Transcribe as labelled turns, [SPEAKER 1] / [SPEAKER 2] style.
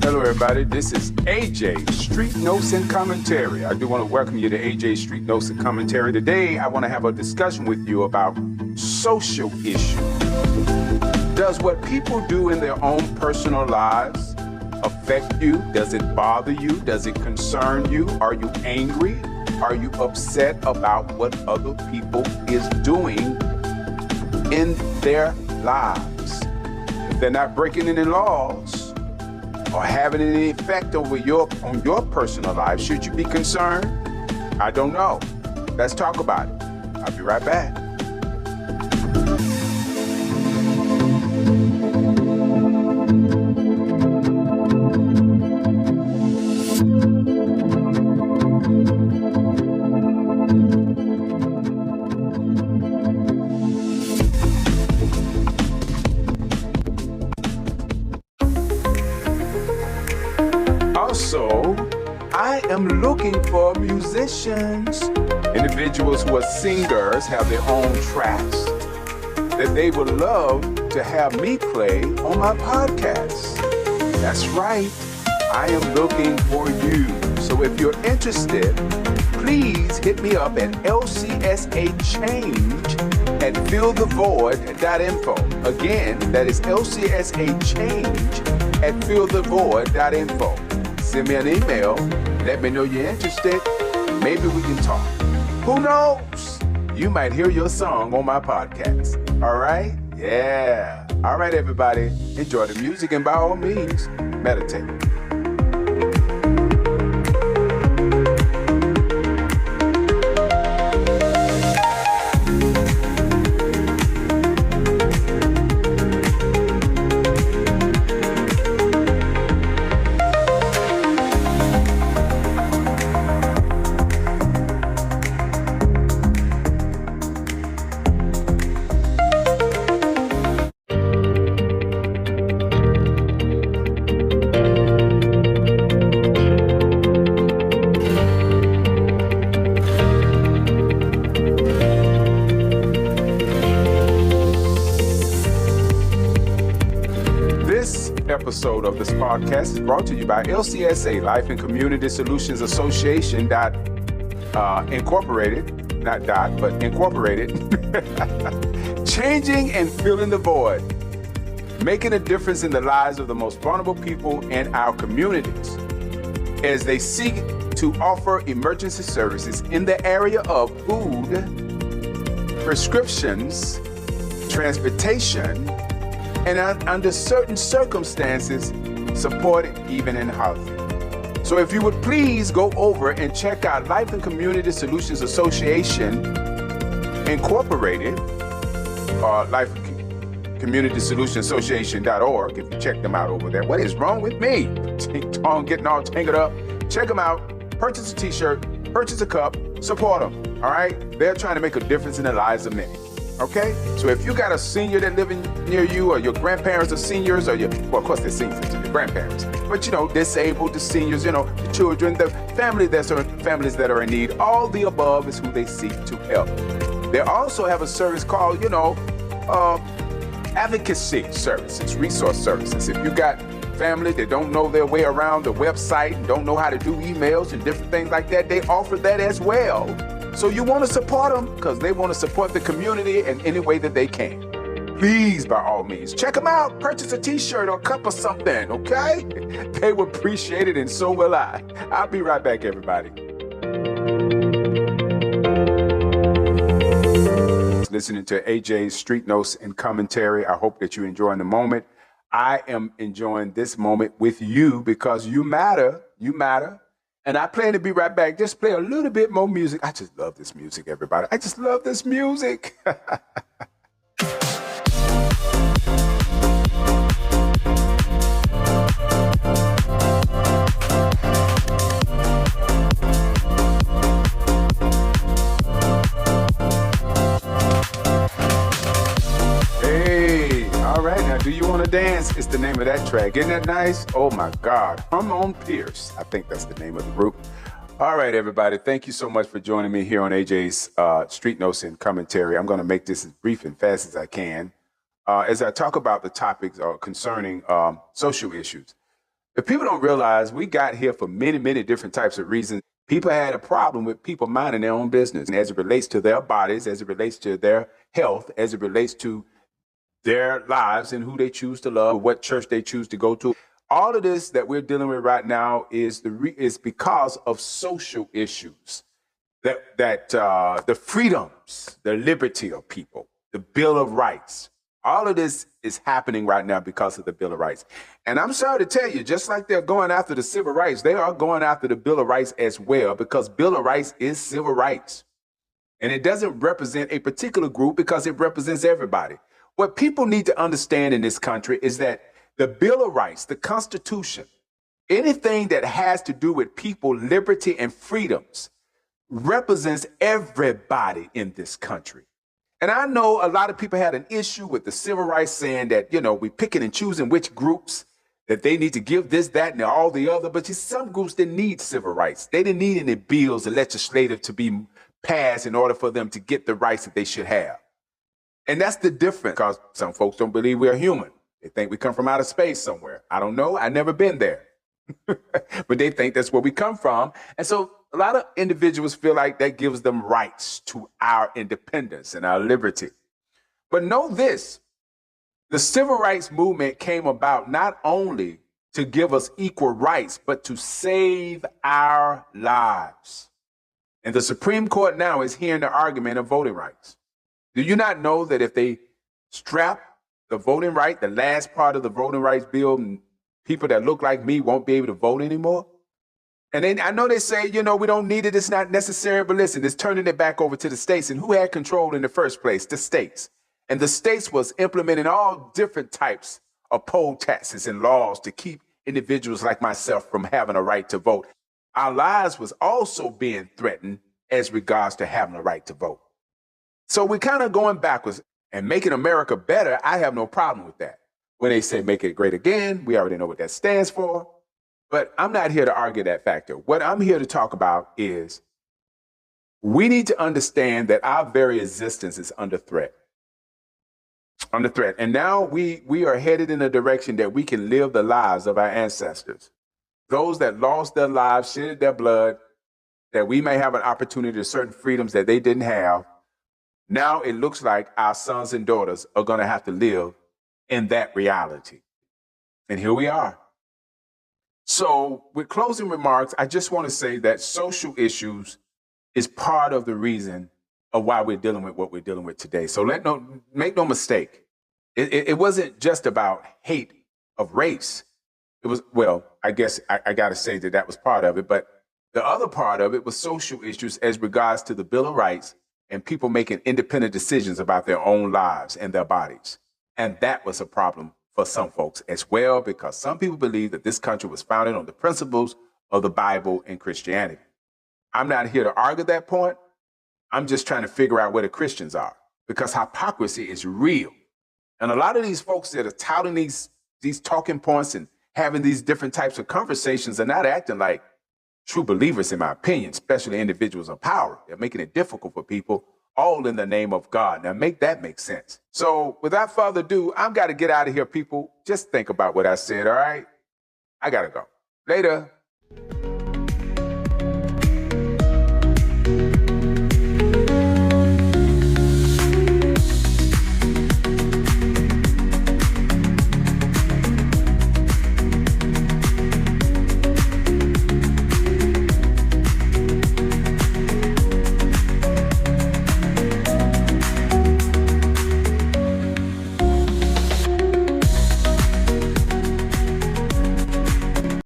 [SPEAKER 1] Hello, everybody. This is AJ, Street Notes and Commentary. I do want to welcome you to AJ Street Notes and Commentary. Today, I want to have a discussion with you about social issues. Does what people do in their own personal lives affect you? Does it bother you? Does it concern you? Are you angry? Are you upset about what other people is doing in their lives? If they're not breaking any laws or having any effect on your personal life, should you be concerned? I don't know. Let's talk about it. I'll be right back. Also, I am looking for musicians, individuals who are singers, have their own tracks that they would love to have me play on my podcast. That's right, I am looking for you. So if you're interested, please hit me up at lcsachange@fillthevoid.info. Again, that is lcsachange@fillthevoid.info. Send me an email. Let me know you're interested. Maybe we can talk. Who knows? You might hear your song on my podcast. All right? Yeah. All right, everybody. Enjoy the music and by all means, meditate. Episode of this podcast is brought to you by LCSA, Life and Community Solutions Association, Incorporated, not dot, but Incorporated. Changing and filling the void, making a difference in the lives of the most vulnerable people in our communities as they seek to offer emergency services in the area of food, prescriptions, transportation, and under certain circumstances, supported even in housing. So if you would please go over and check out Life and Community Solutions Association Incorporated, or Life Community Solutions Association.org, if you check them out over there. What is wrong with me? Getting all tangled up. Check them out. Purchase a t-shirt, purchase a cup, support them. All right? They're trying to make a difference in the lives of many. Okay? So if you got a senior that living near you, or your grandparents are seniors, or well, of course they're seniors to your grandparents, but disabled, the seniors, the children, the families that are in need, all the above is who they seek to help. They also have a service called, advocacy services, resource services. If you got family that don't know their way around the website and don't know how to do emails and different things like that, they offer that as well. So you want to support them because they want to support the community in any way that they can. Please, by all means, check them out. Purchase a t-shirt or a cup or something, okay? They will appreciate it, and so will I. I'll be right back, everybody. Listening to AJ's Street Notes and Commentary. I hope that you're enjoying the moment. I am enjoying this moment with you because you matter. You matter. And I plan to be right back. Just play a little bit more music. I just love this music, everybody. I just love this music. Hey, all right. Now, do you want to dance? It's the name of that track. Isn't that nice? Oh, my God. Harmon Pierce. I think that's the name of the group. All right, everybody. Thank you so much for joining me here on AJ's Street Notes and Commentary. I'm going to make this as brief and fast as I can as I talk about the topics concerning social issues. If people don't realize we got here for many, many different types of reasons. People had a problem with people minding their own business as it relates to their bodies, as it relates to their health, as it relates to their lives and who they choose to love, what church they choose to go to. All of this that we're dealing with right now is because of social issues, that the freedoms, the liberty of people, the Bill of Rights. All of this is happening right now because of the Bill of Rights. And I'm sorry to tell you, just like they're going after the civil rights, they are going after the Bill of Rights as well, because Bill of Rights is civil rights. And it doesn't represent a particular group because it represents everybody. What people need to understand in this country is that the Bill of Rights, the Constitution, anything that has to do with people, liberty, and freedoms represents everybody in this country. And I know a lot of people had an issue with the civil rights, saying that, we picking and choosing which groups that they need to give this, that, and all the other. But some groups didn't need civil rights. They didn't need any bills or legislative to be passed in order for them to get the rights that they should have. And that's the difference, because some folks don't believe we're human. They think we come from outer space somewhere. I don't know. I've never been there. But they think that's where we come from. And so a lot of individuals feel like that gives them rights to our independence and our liberty. But know this, the civil rights movement came about not only to give us equal rights, but to save our lives. And the Supreme Court now is hearing the argument of voting rights. Do you not know that if they strap the voting right, the last part of the voting rights bill, people that look like me won't be able to vote anymore? And then I know they say, we don't need it. It's not necessary. But listen, it's turning it back over to the states. And who had control in the first place? The states. And the states was implementing all different types of poll taxes and laws to keep individuals like myself from having a right to vote. Our lives was also being threatened as regards to having a right to vote. So we're kind of going backwards, and making America better. I have no problem with that. When they say make it great again, we already know what that stands for. But I'm not here to argue that factor. What I'm here to talk about is we need to understand that our very existence is under threat. Under threat. And now we are headed in a direction that we can live the lives of our ancestors. Those that lost their lives, shedded their blood, that we may have an opportunity to certain freedoms that they didn't have. Now it looks like our sons and daughters are going to have to live in that reality. And here we are. So with closing remarks, I just want to say that social issues is part of the reason of why we're dealing with what we're dealing with today. So make no mistake. It wasn't just about hate of race. It was, well, I guess I got to say that was part of it. But the other part of it was social issues as regards to the Bill of Rights and people making independent decisions about their own lives and their bodies. And that was a problem for some folks as well, because some people believe that this country was founded on the principles of the Bible and Christianity. I'm not here to argue that point. I'm just trying to figure out where the Christians are, because hypocrisy is real. And a lot of these folks that are touting these talking points and having these different types of conversations are not acting like true believers, in my opinion, especially individuals of power. They're making it difficult for people, all in the name of God. Now make that make sense. So without further ado, I've got to get out of here, people. Just think about what I said, all right? I got to go. Later.